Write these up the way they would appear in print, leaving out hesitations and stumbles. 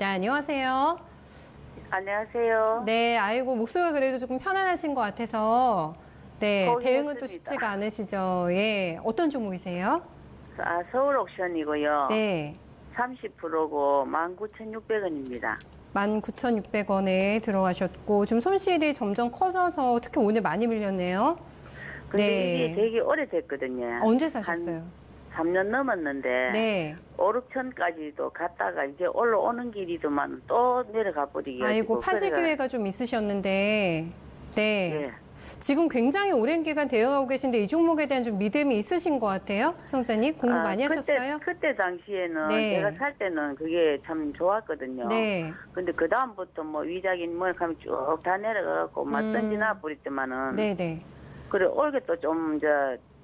네, 안녕하세요. 안녕하세요. 네, 아이고, 목소리가 그래도 조금 편안하신 것 같아서, 네, 서울이었습니다. 대응은 또 쉽지가 않으시죠. 예, 어떤 종목이세요? 서울 옥션이고요. 네, 30%고 19,600원입니다. 19,600원에 들어가셨고, 지금 손실이 점점 커져서 특히 오늘 많이 밀렸네요. 근데 네. 이게 되게 오래됐거든요. 언제 사셨어요? 한 3년 넘었는데 네. 5, 6천까지도 갔다가 이제 올라오는 길이더만 또 내려가 버리게. 아이고, 파실 기회가 좀 있으셨는데, 네. 예. 지금 굉장히 오랜 기간 대응하고 계신데 이 종목에 대한 좀 믿음이 있으신 것 같아요, 시청자님. 공부 많이 하셨어요? 그때 당시에는 네. 제가 살 때는 그게 참 좋았거든요. 네. 근데 그 다음부터 뭐 위작인 뭐 하면 쭉 다 내려가고 막 던지나 버렸더만은. 네네. 그래 올게 또 좀 이제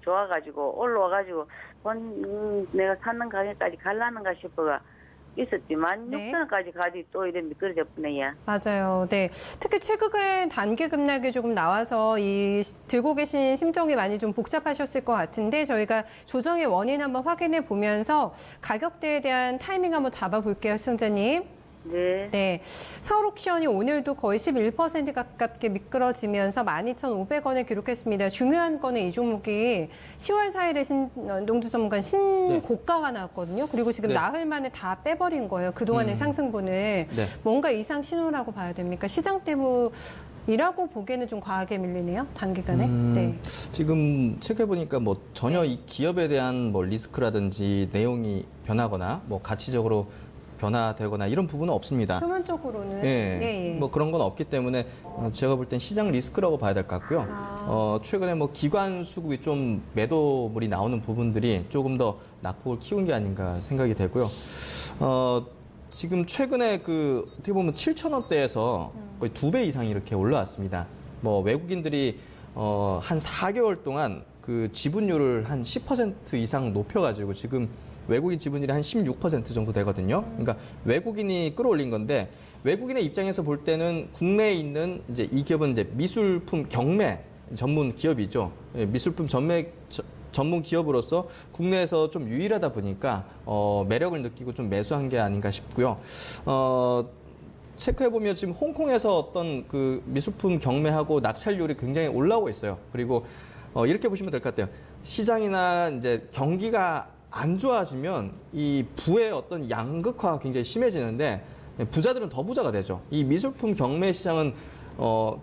좋아가지고 올라와가지고 내가 사는 가게까지 갈라는가 싶어가 있었지만 네. 6천원까지 가지 또 이래 미끄러져 보네요. 맞아요. 네. 특히 최근에 단기 급락이 조금 나와서 이 들고 계신 심정이 많이 좀 복잡하셨을 것 같은데 저희가 조정의 원인 한번 확인해 보면서 가격대에 대한 타이밍 한번 잡아볼게요, 시청자님. 네. 네. 서울옥션이 오늘도 거의 11% 가깝게 미끄러지면서 12,500원을 기록했습니다. 중요한 거는 이 종목이 10월 4일에 신동주 전문가 신고가가 나왔거든요. 그리고 지금 네. 나흘 만에 다 빼버린 거예요. 그동안의 상승분을. 네. 뭔가 이상 신호라고 봐야 됩니까? 시장 때문이라고 보기에는 좀 과하게 밀리네요. 단기간에. 네. 지금 체크해보니까 뭐 전혀 이 기업에 대한 뭐 리스크라든지 내용이 변하거나 뭐 가치적으로 변화되거나 이런 부분은 없습니다. 표면적으로는. 예, 네, 예. 뭐 그런 건 없기 때문에 제가 볼 땐 시장 리스크라고 봐야 될 것 같고요. 최근에 뭐 기관 수급이 좀 매도물이 나오는 부분들이 조금 더 낙폭을 키운 게 아닌가 생각이 되고요. 지금 최근에 그 어떻게 보면 7,000원대에서 거의 2배 이상이 이렇게 올라왔습니다. 뭐 외국인들이 한 4개월 동안 그 지분율을 한 10% 이상 높여가지고 지금 외국인 지분율이 한 16% 정도 되거든요. 그러니까 외국인이 끌어올린 건데 외국인의 입장에서 볼 때는 국내에 있는 이제 이 기업은 이제 미술품 경매 전문 기업이죠. 예, 미술품 전문 기업으로서 국내에서 좀 유일하다 보니까 매력을 느끼고 좀 매수한 게 아닌가 싶고요. 체크해 보면 지금 홍콩에서 어떤 그 미술품 경매하고 낙찰률이 굉장히 올라오고 있어요. 그리고 이렇게 보시면 될 것 같아요. 시장이나 이제 경기가 안 좋아지면 이 부의 어떤 양극화가 굉장히 심해지는데 부자들은 더 부자가 되죠. 이 미술품 경매 시장은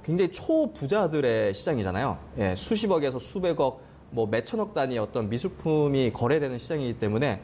굉장히 초부자들의 시장이잖아요. 예, 수십억에서 수백억, 뭐 몇천억 단위의 어떤 미술품이 거래되는 시장이기 때문에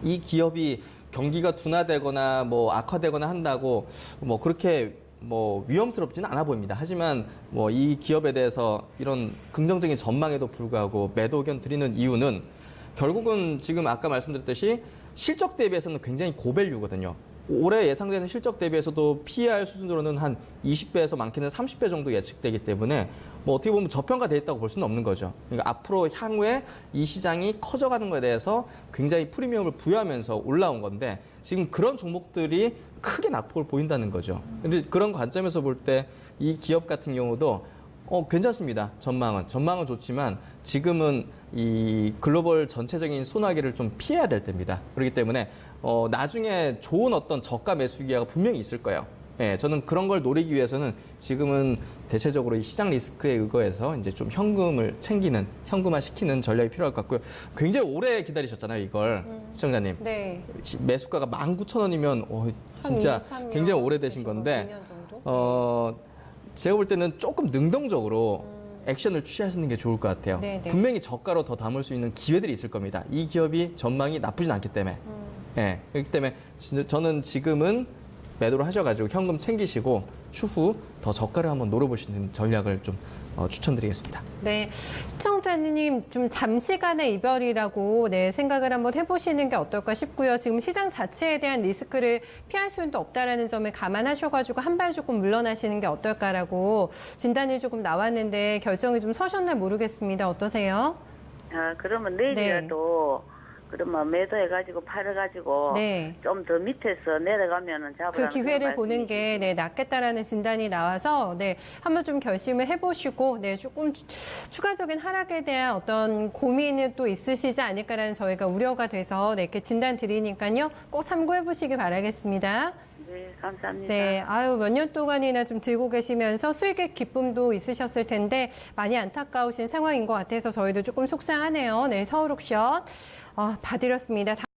이 기업이 경기가 둔화되거나 뭐 악화되거나 한다고 뭐 그렇게 뭐 위험스럽지는 않아 보입니다. 하지만 뭐 이 기업에 대해서 이런 긍정적인 전망에도 불구하고 매도 의견 드리는 이유는 결국은 지금 아까 말씀드렸듯이 실적 대비해서는 굉장히 고밸류거든요. 올해 예상되는 실적 대비해서도 PER 수준으로는 한 20배에서 많게는 30배 정도 예측되기 때문에 뭐 어떻게 보면 저평가돼 있다고 볼 수는 없는 거죠. 그러니까 앞으로 향후에 이 시장이 커져가는 것에 대해서 굉장히 프리미엄을 부여하면서 올라온 건데 지금 그런 종목들이 크게 낙폭을 보인다는 거죠. 근데 그런 관점에서 볼 때 이 기업 같은 경우도 괜찮습니다. 전망은 좋지만 지금은 이 글로벌 전체적인 소나기를 좀 피해야 될 때입니다. 그렇기 때문에 나중에 좋은 어떤 저가 매수 기회가 분명히 있을 거예요. 예, 저는 그런 걸 노리기 위해서는 지금은 대체적으로 이 시장 리스크에 의거해서 이제 좀 현금을 챙기는, 현금화 시키는 전략이 필요할 것 같고요. 굉장히 오래 기다리셨잖아요, 이걸. 시청자님. 네. 매수가가 19,000원이면 진짜 한 2, 3년, 굉장히 오래되신 건데 2년 정도? 제가 볼 때는 조금 능동적으로 액션을 취하시는 게 좋을 것 같아요. 네네. 분명히 저가로 더 담을 수 있는 기회들이 있을 겁니다. 이 기업이 전망이 나쁘진 않기 때문에. 예, 그렇기 때문에 저는 지금은 매도를 하셔가지고 현금 챙기시고 추후 더 저가를 한번 노려보시는 전략을 좀 추천드리겠습니다. 네, 시청자님 좀 잠시간의 이별이라고 생각을 한번 해보시는 게 어떨까 싶고요. 지금 시장 자체에 대한 리스크를 피할 수는 없다라는 점을 감안하셔가지고 한 발 조금 물러나시는 게 어떨까라고 진단이 조금 나왔는데 결정이 좀 서셨나 모르겠습니다. 어떠세요? 그러면 내일이라도 그러면 매도해가지고 팔아가지고 네. 좀 더 밑에서 내려가면은 잡으라는 그 기회를 그런 보는 게 낫겠다라는 진단이 나와서 한번 좀 결심을 해보시고 조금 추가적인 하락에 대한 어떤 고민은 또 있으시지 않을까라는 저희가 우려가 돼서 이렇게 진단 드리니까요. 꼭 참고해 보시기 바라겠습니다. 네. 네, 감사합니다. 네, 아유, 몇 년 동안이나 좀 들고 계시면서 수익의 기쁨도 있으셨을 텐데 많이 안타까우신 상황인 것 같아서 저희도 조금 속상하네요. 네, 서울 옥션 봐드렸습니다.